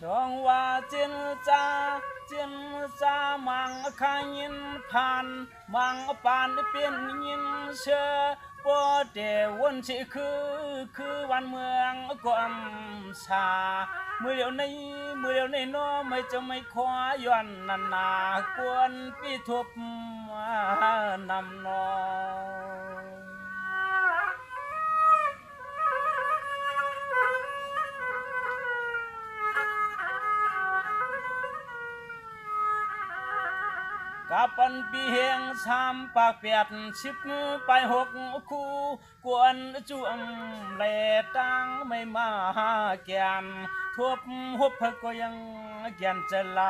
trong hoa chiến cha mang khai nhìn phan mang panเป็นยินเชื่อพอเดวันสิคือวันเมืองก็อำชาเมื่อเดียวในน้อไม่จะไม่คว้าย้อนนันนากวนปีทุบนำนอกาปันปีเฮงสามปากเปียด10ไป6คู่กวนจุ่มเล่ตังไม่มาแกนทบหุบก็ยังแกนจะลำ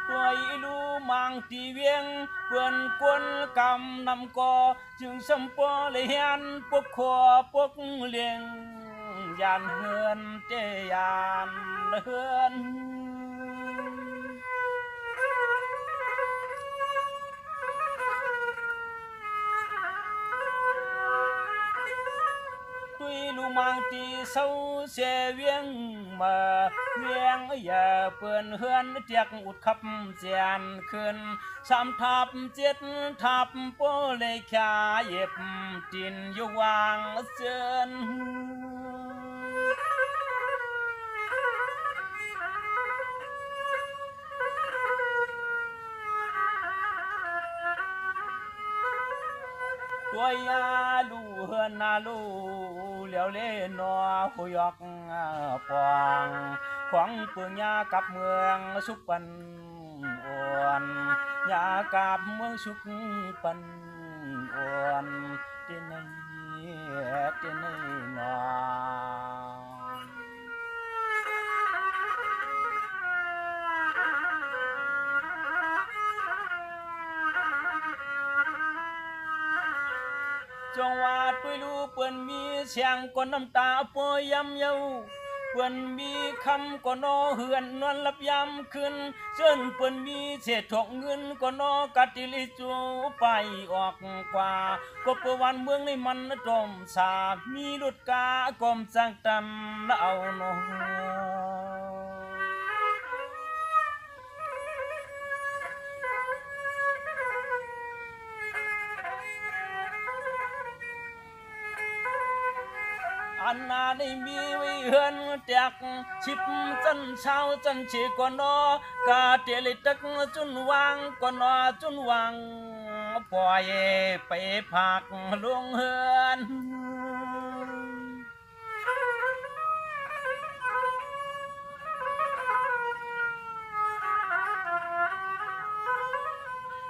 ตัวอีลูมังตีเวียงเปื่อนกวนกำนำกอจึงสมปอเลยเฮียนปกขวปกเลียงยานเฮือนเจยานเฮือนลูมังตีเศร้าเสียเวียงมาเวียงอย่าเปื่อนเฮือนเจียกอุดขับเจียนขึ้น3ทับ7ทับโปเลยขาเย็บดินอยู่วางเจือนตัวยาลูเฮือนนาลูเหลียวเล่นอผู้ยอกปองขวางเปืองยากับเมืองสุกปันอ่อนยากับเมืองสุกปันอ่อนเจนนอจงว่าตุยลูเปิ้นมีเสียงก้นน้ำตาปอยยำเยาเปิ้นมีคำก็นอเหือนนวลลับยำขึ้นเชิญเปิ้นมีเศษถกเงินก็นอกัดติลิจูไปออกกว่าก็เปิดวันเมืองในมันจมสามีรุดกากรมจังตันเอาโนอันนาได้มีไว้เฮือนแตกชิบจันเช้าจันชีก่อนอกาเตลิตักจุนวางก่อนจุนวางปล่อยไปผักลงเฮือน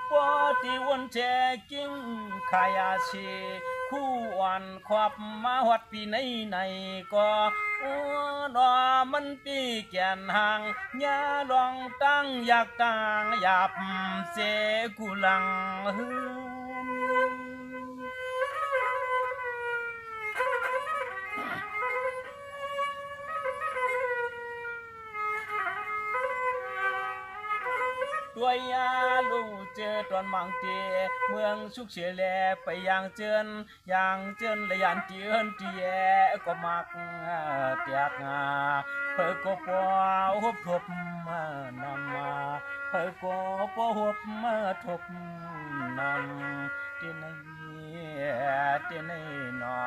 ปอที่วนแจกิ้งขายาชีคู่อ่อนขวบมาวัดปีในก็ดอมันปีแก่นห่างยาลองตั้งอยากกางหยาบเสกุลังตัวยาลูเจอตอนมังเตเมืองสุกเสียแลไปอย่างเจินและยันเจือนเตียก็มักเตียกเพื่อก็ปอหุบทบนำมาเพื่อก็ปอหุบมาทบนำที่นี่นอ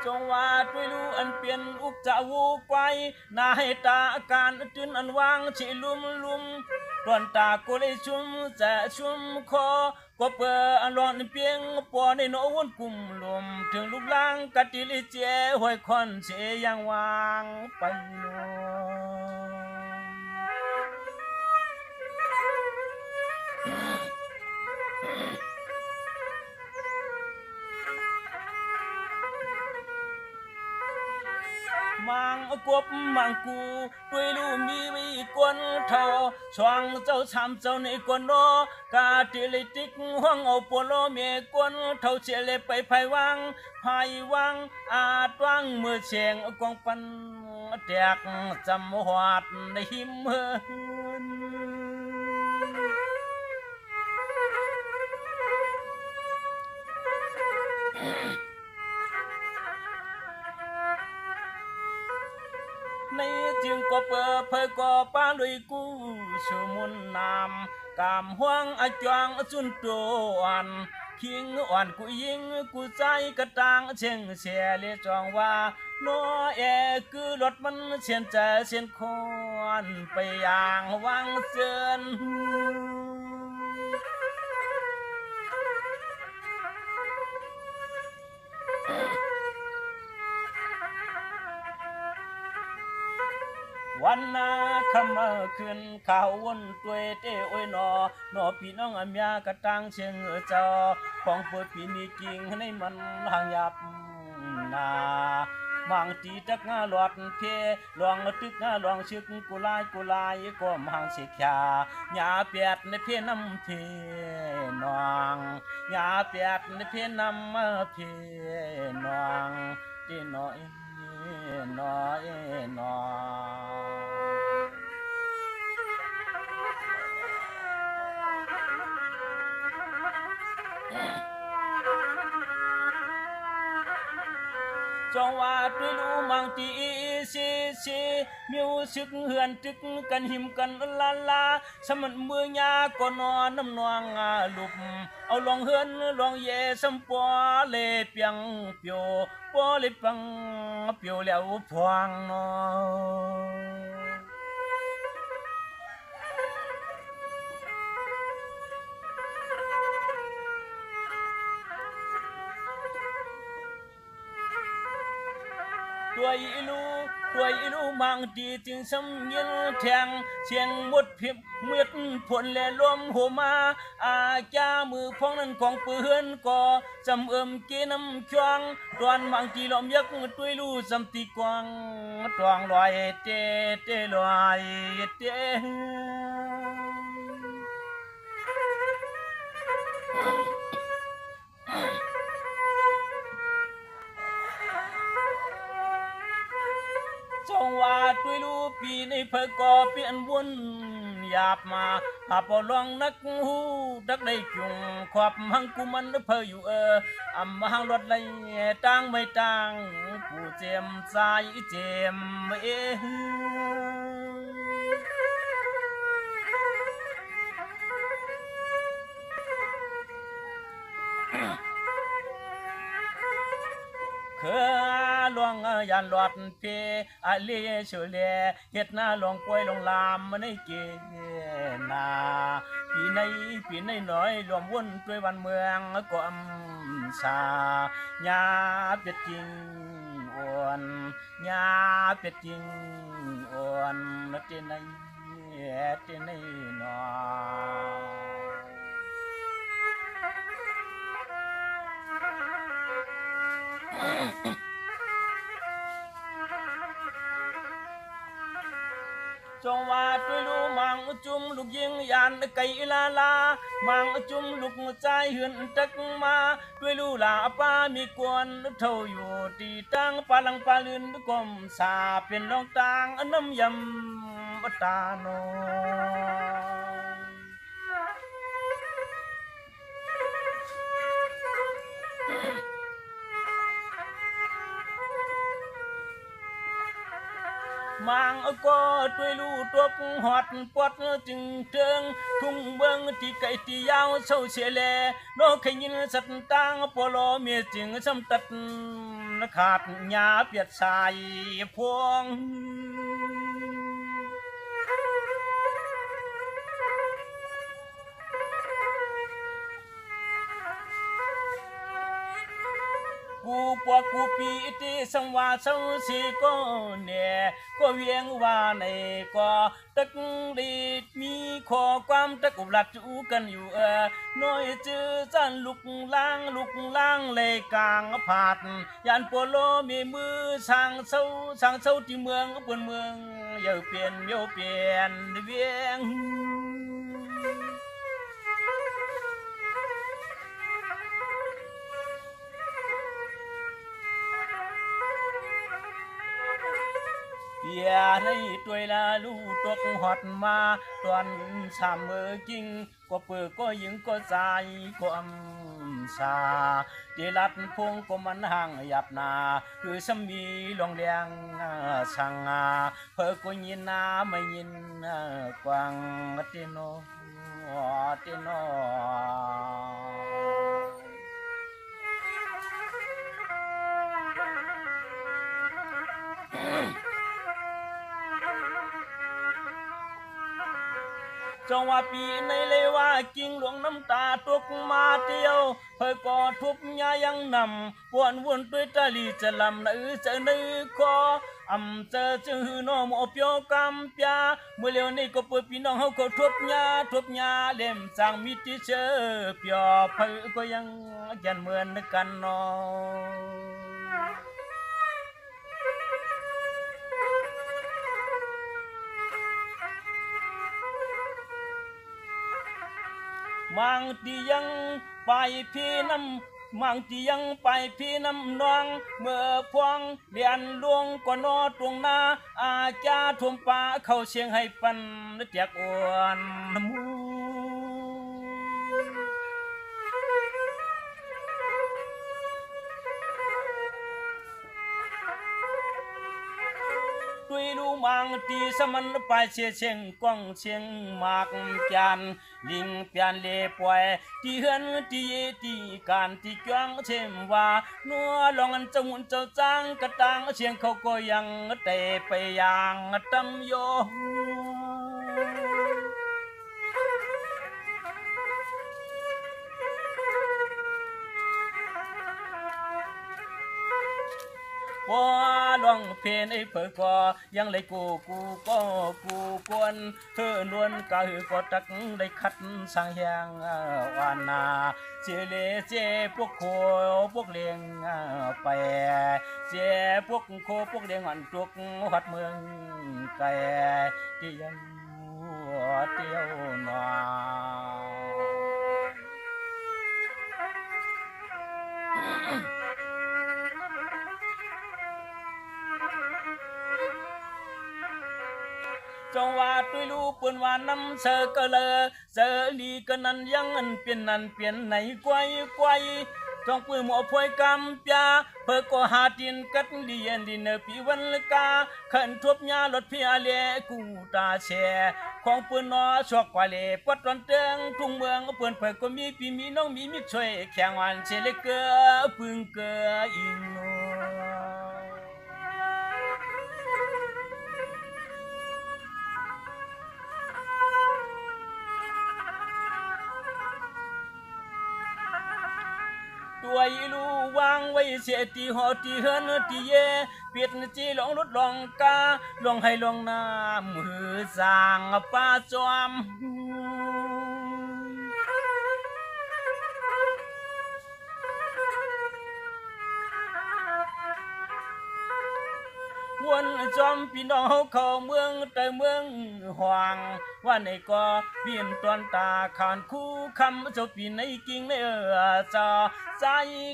จงว่าด้วยลูอันเปลี่ยนอุกจะวูไปนาให้ตาอาการตื่นอันวางชิลุมตอนตาก็เลยชุ่มจะชุ่มคอก็เปิดอันร้อนเพียงปอในโนวนกุมลมถึงลูกล่างกะติลิเจห้อยคอนเสียยังวางไปโนม mang cốp mang cu đuôi lu mi quân thầu choàng châu chạm châu này quân đó cả tỷ lệ tích hoang âu polo mẹ quân thầu chia lệ phải vang toang mưa chèn quang panแจก จำ hoạt ใน หิม ในจึงก็เปิดเผยก็ป้าลุยกู้ชูมุนนามกามห่วงอาจวงจุนตัวอันคิงอ่อนกูยิงกูใจกระตังเชียงเสียเลจองว่าโนคือรถมันเชียนใจเชียนคอนไปอย่างวังเสือนวันนาคำขึ้นข่าววนตัวเต้โอ้ยนอพี่น้องอเมียกระตังเชียงจอของเปิดปีนี้กิ่งให้มันห่างยับนาบางทีจักงาหลอดเพลองตึกงาลองชึกกุลายก็มังเสียขาหยาเปียดในเพน้ำเพนองหยาเปียดในเพน้ำเพนองตีน้อยจงว่าด้วยรู้มังตีซีมิวสึกเหือนตึกกันหิมกันลาสมันมือยาก็นอนน้ำนองลุบเอาลองเหือนลองเยสัมปอเลเปียงเปียวปอเลปังเปียวแล้วพวงนอตัวอีลูมังดีจึงสำเนียงแทงเชียงมดเพียบเมือดผลและลมโหมาจ้ามือพองนั้นของปืนก็จำเกน้ำช่วงตอนมังกีลมยักตัวลูจำตีกวางตวงลอยเตลอยเตจงว่าด้วยรูปีในเพอก็เปลี่ยนวนหยาบมาหาปอลองนักหูดักได้จุงขอบหังกูมันเพออยู่มาหังรถไรตั้งไม่ตั้งผู้เจมใจเจมลวงยันหลอดเพเลียเฉลียเฮ็ดหน้าลวงป่วยลงลามมันในเกนาปีในน้อยรวมวนด้วยวันเมืองก็อำสาญาเป็ดจริงอ่อนญาเป็ดจริงอ่อนเตในนอจงว่าด้วยลูมังจุมลูกยิงยานไก่ลามังจุมลูกใจเหือนตักมาด้วยลูลาป้ามีกวนเท่าอยู่ตีตั้งปาลังปาลืนกลมสาเป็นรองตางน้ำยำตาโนมังก็ด้วยลูตบหอดปอดจึงเทิงทุ่งเบิ้งที่ไก่ที่ยาวเศร้าเสียแลโนขยินสัตตังปลอเมียจึงสำตัดขาดหยาเปียดสายพวง จ cú bò cú pi tê sông hoa sông xì có nè có viếng hoa này có tất đi mi khó quan tất cục lạt chú cầnอยู่nói chữ gian lục lang lệ càng phạt yàn pô lô mi mưa sang sâuที่เมืองบนเมืองเยาเปลี่ยนเวียงอย่าในตัวละลูตกหอดมาตอนสามมือกิ้งก็เปิดก็ยิงก็ใจก็อำสาเจรัดพงก็มันห่างหยับนาคือสมีลงแดงสังเพื่อก็ยินนาไม่ยินกวางเตโนจงว่าปีในเลว่ากิ่งหลวงน้ำตาตกมาเดียวเพื่อก่อทุบยายังนำปวนวนด้วยตาลีจะลำนื้อจะนื้อคออำเจอจื้อน้องอเปียวกำปยาเมื่อเร็วนี้ก็เปิดพี่น้องเขาก็ทุบยาเล่มสร้างมิติเชอเปียเพื่อก็ยังยันเหมือนกันนอมังที่ยังไปพี่น้ำมังที่ยังไปพี่น้ำนองเมื่อพวงเรียนลวงก็นอตรงนาอาจารย์ทุ่มป่าเข้าเชียงให้ปันเจียกอ้วนมูด้วยลูมังตีสมันไปเชียงกองเชียงมากจันลิงเปลี่ยนเล่ป่วยที่เฮือนที่การที่จ้องเชมว่านัวลองอันจงเจ้าจ้างกระตังเชียงเขาก็ยังเตะไปยังตำโยพอลองเพนไอ้เผอก็ยังเลยกูกวนเธอนวลก็ก็ตักได้คัดสร้างแหงวานาเจเลเจพวกโคพวกเลี้ยงไปเจพวกโคพวกเลี้ยงหันตุกหัดเมืองไก่ที่ยังเที่ยวนาจงว่าตุยลูปืนว่าน้ำเสือก็เลยเสือลีก็นั้นยังอันเปลี่ยนไหนกวยจงปืนหมอพวยกำปยาเพื่อก็หาดินกัดเลียนดินปีวันละกาขันทบยารถพี่อาเลกูตาแช่ของปืนนอชอกกว่าเลปัดวันเติงทุ่งเมืองปืนเพื่อก็มีพี่มีน้องมีช่วยแข่งวันเชลเกอพึ่งเกออิงโนตัวอีลูวางไว้เสียตีหอตีเฮือนตีเย่เปียดจีลองรถลองกาลองให้ลองน้ำมือสร้างป้าจอมวนจอมพี่น้องเข้าเมืองแต่เมืองห่วงว่าในก็เปลี่ยนตอนตาขานคู่คำเจ้าปีในกิ่งในจอใจ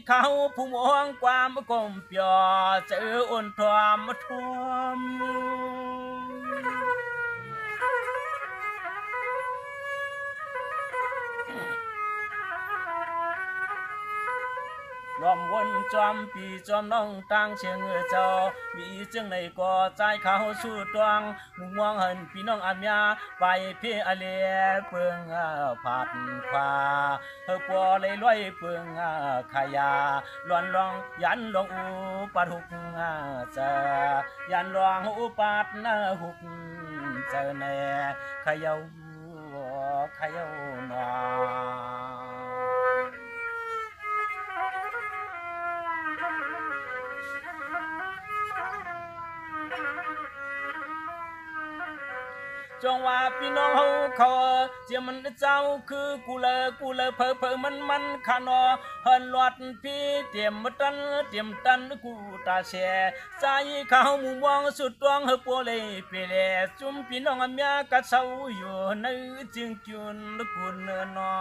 เขาผู้มองความกลมเปียเจออ่อนทวมรอมวนจอมปีจอมน้องตั้งเชียงเจ้ามีจึงในก่อใจเขาสู้ตวงมุงมองเห็นพี่น้องอาเมียไปเพียอเลียเปืองผัดฟ้าปัวเลยลอยเปืองขยาล้วนลองยันลองอุปัดหุกเจยันลองอุปัดหุกเจแน่ขยาหนอ จงว่าพี่น้องเฮาเขาเจียมันเจ้าคือกูเลยเพอมันขานอเฮินลอดพี่เตรียมตันกูตาเสียใจเขามุมองสุดตวงเฮปัวเลยเปเลจุ่มพี่น้องเมียกัดเศร้าอยู่ในจึงจุนกุนนอ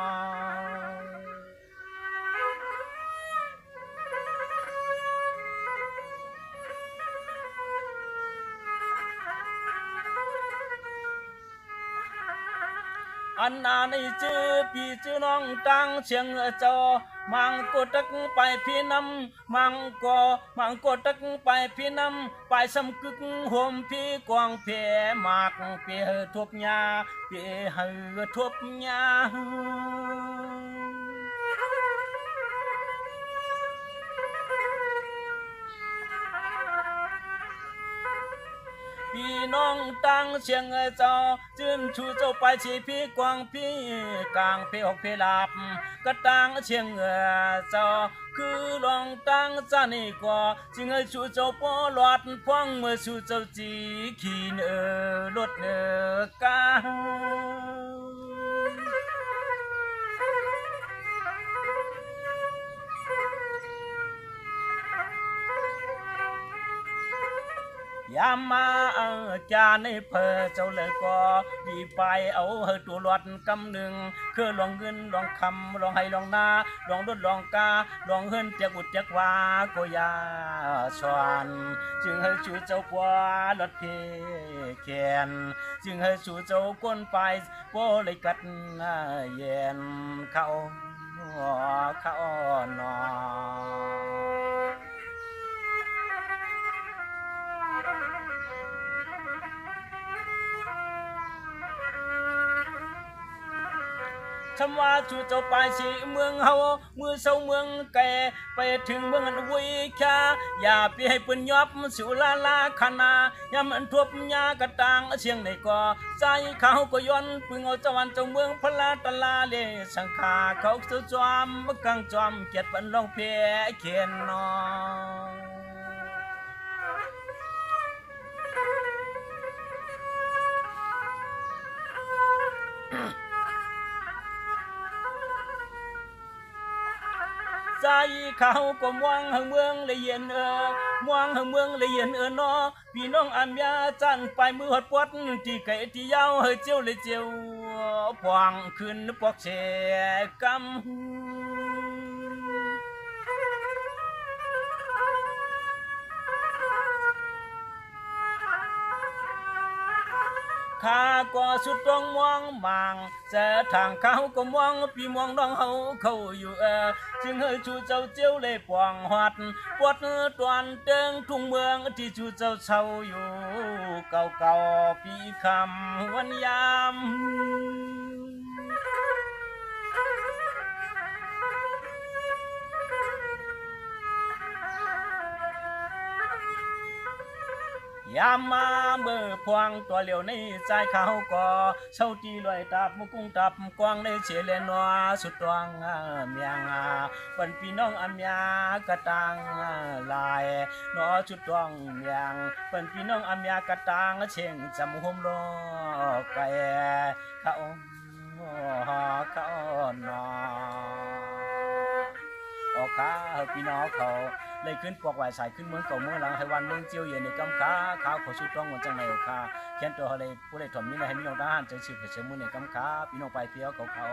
อันนาในจื้อพี่จื้อน้องตังเชียงจอมังกตักไปพี่นำมังกตักไปพี่นำไปสำกึกโฮมพี่กวางเพียมากเพียทบยาเพียหือทบยาพี่น้องตั้งเชียงเจ้าจื้นชูเจ้าไปชีพี่กวางพี่กลางเพหกเพลาบก็ตั้งเชียงเจ้าคือลองตั้งจานี่ก็จึงให้ชูเจ้าปอหลอดพวงเมื่อชูเจ้าจีขี่รถกายามมาจาในเพอเจ้าเลยก็ดีไปเอาเฮตัวรอดกำหนึ่งคือลองเงินลองคำลองให้ลองนาลองรถลองกาลองเฮินเจ้าบุตรจักว่าก็ยาสวนจึงให้ชูเจ้าปัวรถเพแขนจึงให้ชูเจ้าก้นไปโปเลยกัดเย็นเข้านอคำว่าชูเจ้าไปสิเมืองเฮามือเศร้าเมืองแก่ไปถึงเมืองวิชาอย่าไปให้เปิ้นยอบสุลาคณายามอันทบยากระตังเสียงในก่อใจเขาก็ย้อนปึงเอาเจ้าวันเจ้าเมืองพลาตลาเลสังขาเขาเจ้าจอมกังจอมเกียรติปันลองเพียเขียนนอใจเขาก็มองเมืองเลยเย็นมองเมืองเลยเย็นนอพี่น้องอันยาจันไปมือหดปวดที่ไก่ที่ยาวเจียวเลยเจียวพวงขึ้นปอกเชกำข้าก็สุดต้องมองมังจะทางเขาก็มองพี่มองน้องเขาอยู่จึงให้ชูเจ้าเจียวเลยปวงหัดปวดตวนเติงทุ่งเมืองที่ชูเจ้าเช่าอยู่เก่าพี่คำวันยามยามมาเมื่อพวงตัวเหลียวในใจเขาก็เศร้าจีลอยตับมุกุ้งตับกวางในเฉลนัวสุดตวงเมียงวันพี่น้องอันยากระตังลายนอสุดตวงเมียงวันพี่น้องอันยากระตังเชียงจำหุ่มรอไก่เขานอออกขาพี่น้องเขาเลยขึ้นปอกไหวสายขึ้นเมืองเก่าเมืองหลังให้วันเมืองเจียวเย็นในกำขาข้าวขอสุดต้องวันจังในโอคาเขียนตัวเขาเลยผู้ใดถ่อมนี้ให้พี่น้องทหารใจสืบเผยเชื่อมือในกำขาพี่น้องไปเที่ยวเขา